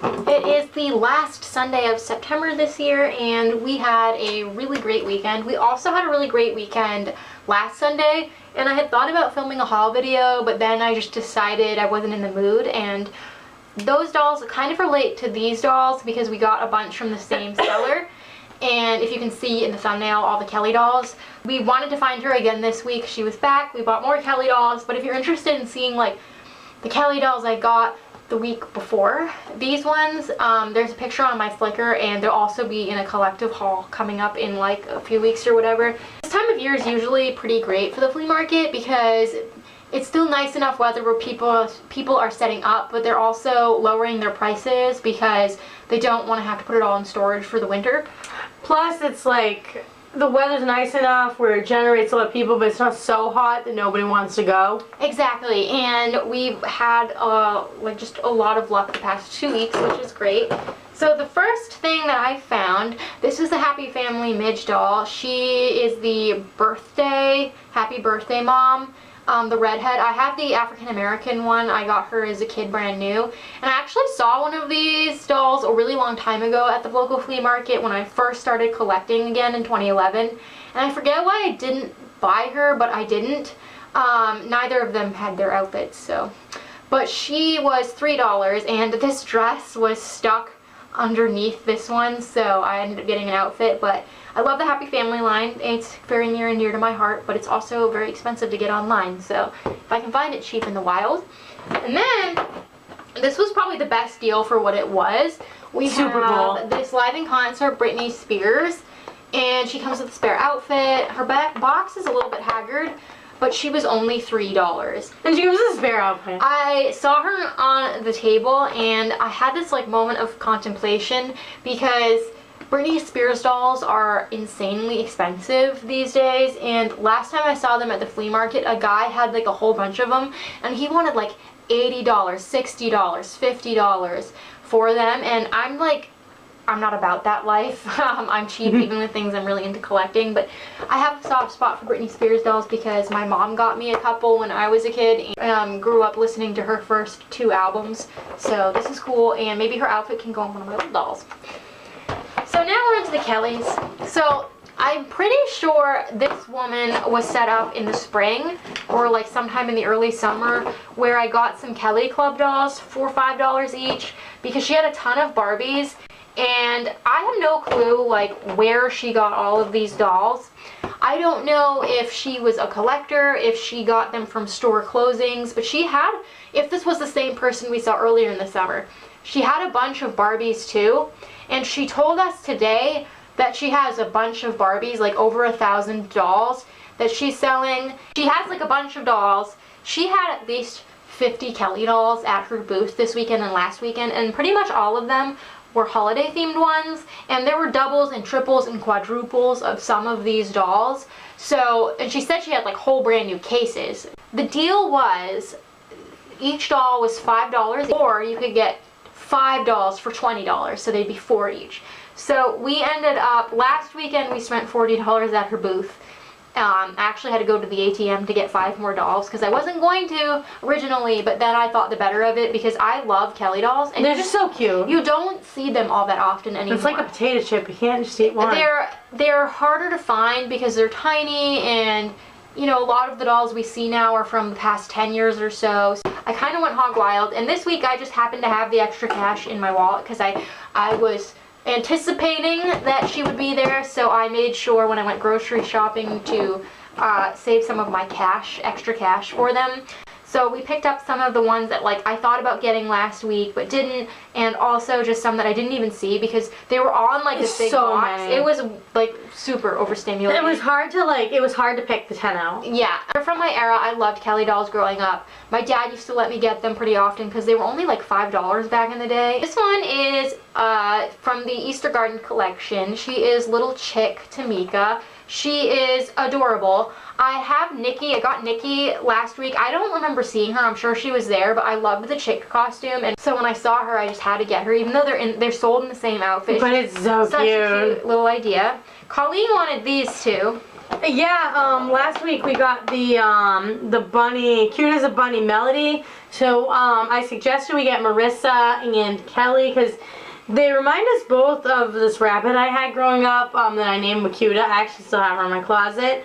It is the last Sunday of September this year, and we had a really great weekend. We also had a really great weekend last Sunday, and I had thought about filming a haul video, but then I just decided I wasn't in the mood, and those dolls kind of relate to these dolls because we got a bunch from the same seller. And if you can see in the thumbnail, all the Kelly dolls. We wanted to find her again this week. She was back. We bought more Kelly dolls, but if you're interested in seeing like the Kelly dolls I got the week before these ones, there's a picture on my Flickr, and they'll also be in a collective haul coming up in like a few weeks or whatever. This time of year is usually pretty great for the flea market because it's still nice enough weather where people are setting up, but they're also lowering their prices because they don't want to have to put it all in storage for the winter. Plus, it's like the weather's nice enough where it generates a lot of people, but it's not so hot that nobody wants to go. Exactly, and we've had like just a lot of luck the past 2 weeks, which is great. So the first thing that I found, this is the Happy Family Midge doll. She is the Happy Birthday Mom. The redhead. I have the African American one. I got her as a kid brand new. And I actually saw one of these dolls a really long time ago at the local flea market when I first started collecting again in 2011. And I forget why I didn't buy her, but I didn't. Neither of them had their outfits, so. But she was $3, and this dress was stuck underneath this one, so I ended up getting an outfit. But I love the Happy Family line. It's very near and dear to my heart, but it's also very expensive to get online, so if I can find it cheap in the wild. And then this was probably the best deal for what it was. We have this live in concert Britney Spears, and she comes with a spare outfit. Her box is a little bit haggard, but she was only $3. And she was a spare outfit. I saw her on the table, and I had this like moment of contemplation because Britney Spears dolls are insanely expensive these days, and last time I saw them at the flea market, a guy had like a whole bunch of them, and he wanted like $80, $60, $50 for them, and I'm like, I'm not about that life. I'm cheap even with things I'm really into collecting, but I have a soft spot for Britney Spears dolls because my mom got me a couple when I was a kid, and grew up listening to her first 2 albums, so this is cool, and maybe her outfit can go on one of my old dolls. So now we're into the Kellys. So I'm pretty sure this woman was set up in the spring or like sometime in the early summer where I got some Kelly Club dolls for $5 each because she had a ton of Barbies, and I have no clue like where she got all of these dolls. I don't know if she was a collector, if she got them from store closings, but she had, if this was the same person we saw earlier in the summer, she had a bunch of Barbies too. And she told us today that she has a bunch of Barbies, like over 1,000 dolls that she's selling. She has like a bunch of dolls. She had at least 50 Kelly dolls at her booth this weekend and last weekend, and pretty much all of them were holiday themed ones, and there were doubles and triples and quadruples of some of these dolls. So, and she said she had like whole brand new cases. The deal was each doll was $5, or you could get 5 dolls for $20, so they'd be 4 each. So we ended up, last weekend we spent $40 at her booth. I actually had to go to the ATM to get 5 more dolls because I wasn't going to originally, but then I thought the better of it because I love Kelly dolls. And they're just so cute. You don't see them all that often anymore. It's like a potato chip. You can't just eat one. They're harder to find because they're tiny, and you know, a lot of the dolls we see now are from the past 10 years or so. I kind of went hog wild, and this week I just happened to have the extra cash in my wallet because I was anticipating that she would be there, so I made sure when I went grocery shopping to save some of my extra cash for them. So we picked up some of the ones that like I thought about getting last week but didn't, and also just some that I didn't even see because they were on like this big box. Many. It was like super overstimulating. It was hard to pick the 10 out. Yeah. From my era, I loved Kelly dolls growing up. My dad used to let me get them pretty often because they were only like $5 back in the day. This one is from the Easter Garden collection. She is little chick Tamika. She is adorable. I have Nikki. I got Nikki last week. I don't remember seeing her. I'm sure she was there, but I loved the chick costume, and so when I saw her, I just had to get her, even though they're sold in the same outfit. But it's so Such cute. a cute little idea. Colleen wanted these two. Yeah, last week we got the bunny, cute as a bunny melody. So I suggested we get Marissa and Kelly because they remind us both of this rabbit I had growing up that I named Makuta. I actually still have her in my closet.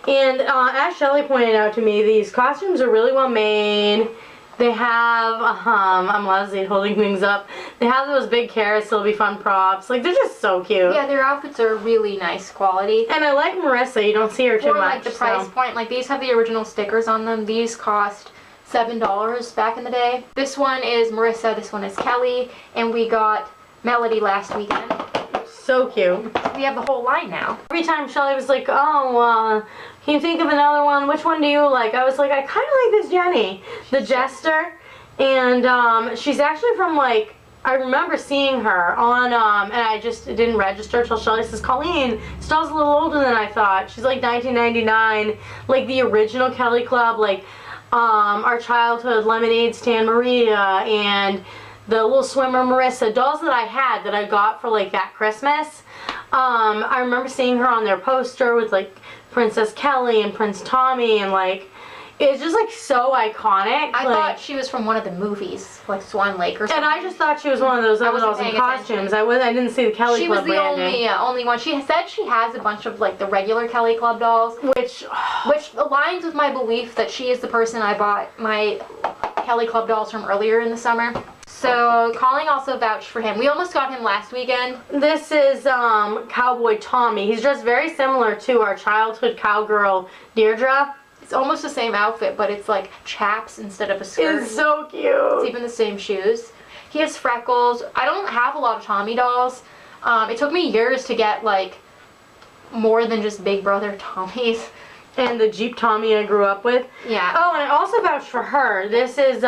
And as Shelly pointed out to me, these costumes are really well made. They have, I'm Leslie holding things up. They have those big carrots, so it'll be fun props. Like, they're just so cute. Yeah, their outfits are really nice quality. And I like Marissa. You don't see her too For, much. like, the price point, like, these have the original stickers on them. These cost $7 back in the day. This one is Marissa, this one is Kelly, and we got Melody last weekend. So cute. We have the whole line now. Every time Shelly was like, oh, can you think of another one? Which one do you like? I was like, I kind of like this Jenny, the Jester. And she's actually from, like, I remember seeing her on, and I just didn't register till Shelly says, Colleen, this doll's a little older than I thought. She's like 1999, like the original Kelly Club, like our childhood lemonade stand Maria and the little swimmer Marissa, dolls that I had that I got for like that Christmas. I remember seeing her on their poster with like Princess Kelly and Prince Tommy, and like it's just like so iconic. I thought she was from one of the movies, like Swan Lake or something. And I just thought she was one of those other dolls in costumes. I didn't see the Kelly Club branding. She was the only one. She said she has a bunch of like the regular Kelly Club dolls, which aligns with my belief that she is the person I bought my Kelly Club dolls from earlier in the summer. So Colleen also vouched for him. We almost got him last weekend. This is Cowboy Tommy. He's dressed very similar to our childhood cowgirl Deirdre. It's almost the same outfit, but it's like chaps instead of a skirt. It's so cute. It's even the same shoes. He has freckles. I don't have a lot of Tommy dolls. It took me years to get like more than just Big Brother Tommies. And the Jeep Tommy I grew up with. Yeah. Oh, and I also vouched for her. This is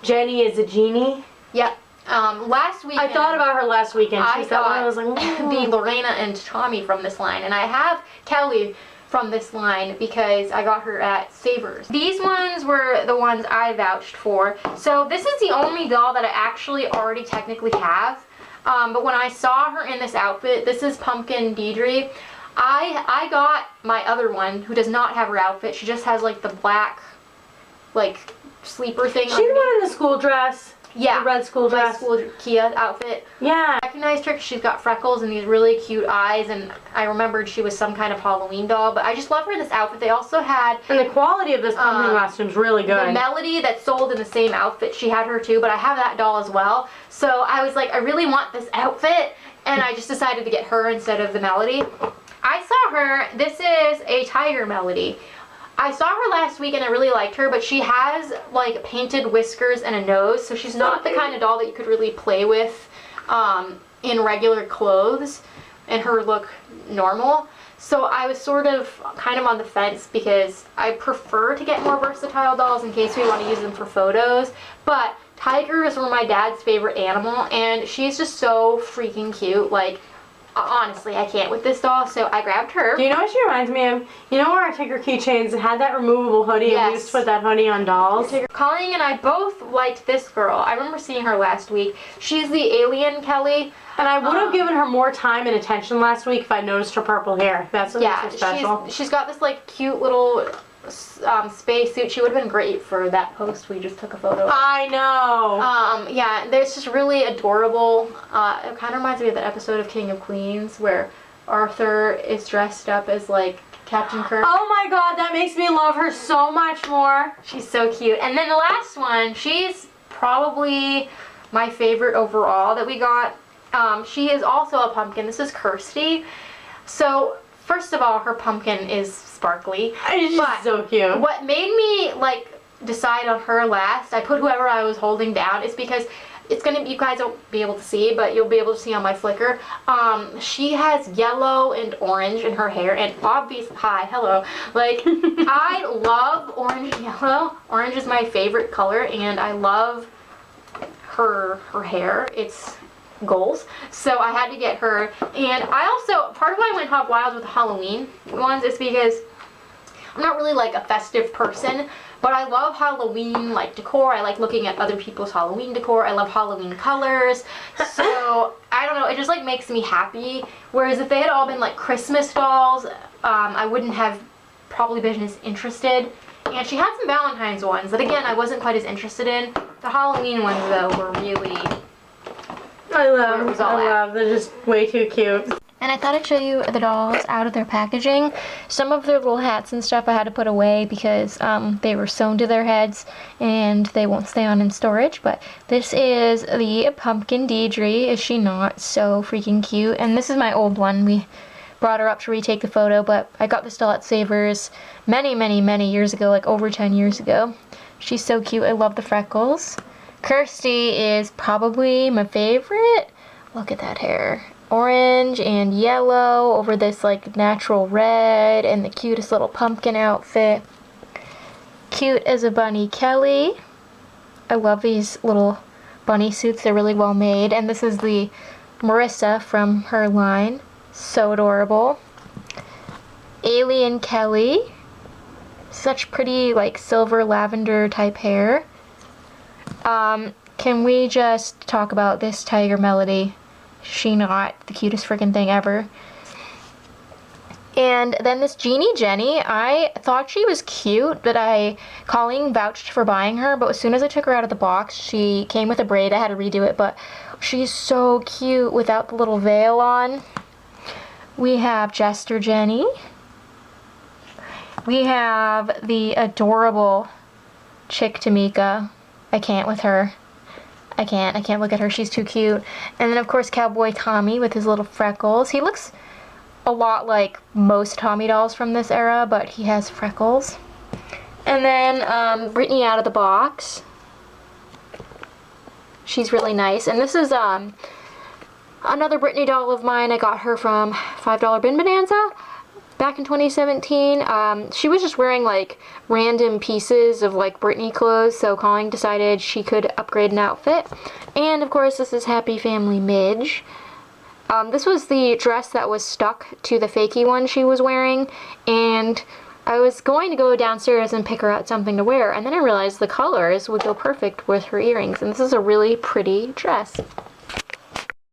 Jenny is a genie. Yep. Last weekend, I thought about her last weekend. I was like, the Lorena and Tommy from this line, and I have Kelly from this line because I got her at Savers. These ones were the ones I vouched for. So this is the only doll that I actually already technically have. But when I saw her in this outfit, this is Pumpkin Deidre. I got my other one who does not have her outfit. She just has like the black, like sleeper thing. She's the one in the school dress. Yeah, the red school dress. Red school Kia outfit. Yeah. I recognized her because she's got freckles and these really cute eyes, and I remembered she was some kind of Halloween doll, but I just love her in this outfit. They also had... And the quality of this pumpkin costume's really good. The Melody that sold in the same outfit, she had her too, but I have that doll as well. So I was like, I really want this outfit, and I just decided to get her instead of the Melody. I saw her, this is a Tiger Melody. I saw her last week and I really liked her, but she has like painted whiskers and a nose, so she's not the kind of doll that you could really play with in regular clothes and her look normal. So I was sort of kind of on the fence because I prefer to get more versatile dolls in case we want to use them for photos, but tigers were my dad's favorite animal and she's just so freaking cute. Like, honestly, I can't with this doll, so I grabbed her. Do you know what she reminds me of? You know where our Tigger keychains had that removable hoodie? Yes. And we used to put that hoodie on dolls? Colleen and I both liked this girl. I remember seeing her last week. She's the alien Kelly. And I would have given her more time and attention last week if I noticed her purple hair. That's what makes her special. She's got this like cute little space suit. She would have been great for that post we just took a photo of. I know. Yeah, there's just really adorable. It kind of reminds me of that episode of King of Queens where Arthur is dressed up as like Captain Kirk. Oh my god, that makes me love her so much more. She's so cute. And then the last one, she's probably my favorite overall that we got. She is also a pumpkin. This is Kirsty. So first of all, her pumpkin is sparkly. She's so cute. What made me like decide on her last, I put whoever I was holding down, is because it's gonna be, you guys won't be able to see, but you'll be able to see on my Flickr. She has yellow and orange in her hair, and obviously, hi, hello. Like, I love orange and yellow. Orange is my favorite color, and I love her hair. It's goals, so I had to get her. And I also, part of why I went hog wild with the Halloween ones is because I'm not really like a festive person, but I love Halloween like decor. I like looking at other people's Halloween decor. I love Halloween colors. So I don't know, it just like makes me happy. Whereas if they had all been like Christmas dolls, I wouldn't have probably been as interested. And she had some Valentine's ones that again I wasn't quite as interested in. The Halloween ones though were really I love, they're just way too cute. And I thought I'd show you the dolls out of their packaging. Some of their little hats and stuff I had to put away because they were sewn to their heads and they won't stay on in storage. But this is the Pumpkin Deidre. Is she not so freaking cute? And this is my old one. We brought her up to retake the photo, but I got this doll at Savers many years ago, like over 10 years ago. She's so cute. I love the freckles. Kirsty is probably my favorite. Look at that hair. Orange and yellow over this like natural red, and the cutest little pumpkin outfit. Cute as a bunny Kelly. I love these little bunny suits. They're really well made. And this is the Marissa from her line. So adorable. Alien Kelly. Such pretty like silver lavender type hair. Can we just talk about this Tiger Melody? She not the cutest freaking thing ever. And then this Jeannie Jenny, I thought she was cute, but Colleen vouched for buying her, but as soon as I took her out of the box, she came with a braid. I had to redo it, but she's so cute without the little veil on. We have Jester Jenny. We have the adorable Chick Tamika. I can't with her. I can't look at her. She's too cute. And then, of course, Cowboy Tommy with his little freckles. He looks a lot like most Tommy dolls from this era, but he has freckles. And then Britney out of the box. She's really nice. And this is another Britney doll of mine. I got her from $5 Bin Bonanza back in 2017. She was just wearing like random pieces of like Britney clothes, so Colleen decided she could upgrade an outfit. And of course this is Happy Family Midge. This was the dress that was stuck to the fakey one she was wearing, and I was going to go downstairs and pick her out something to wear, and then I realized the colors would go perfect with her earrings, and this is a really pretty dress.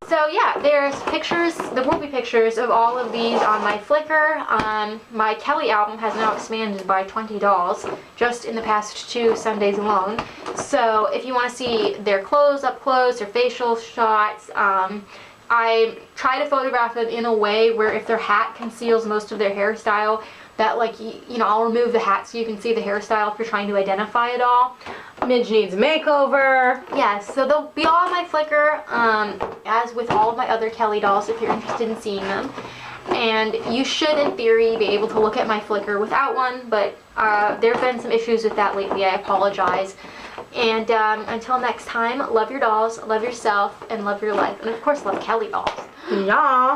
So yeah, there will be pictures of all of these on my Flickr. My Kelly album has now expanded by 20 dolls just in the past 2 Sundays alone. So if you want to see their clothes up close, their facial shots, I try to photograph them in a way where if their hat conceals most of their hairstyle, that like, you know, I'll remove the hat so you can see the hairstyle if you're trying to identify it all. Midge needs a makeover. Yes, so they'll be all on my Flickr, as with all of my other Kelly dolls if you're interested in seeing them. And you should, in theory, be able to look at my Flickr without one, but there have been some issues with that lately. I apologize. And until next time, love your dolls, love yourself, and love your life. And of course, love Kelly dolls. Yeah.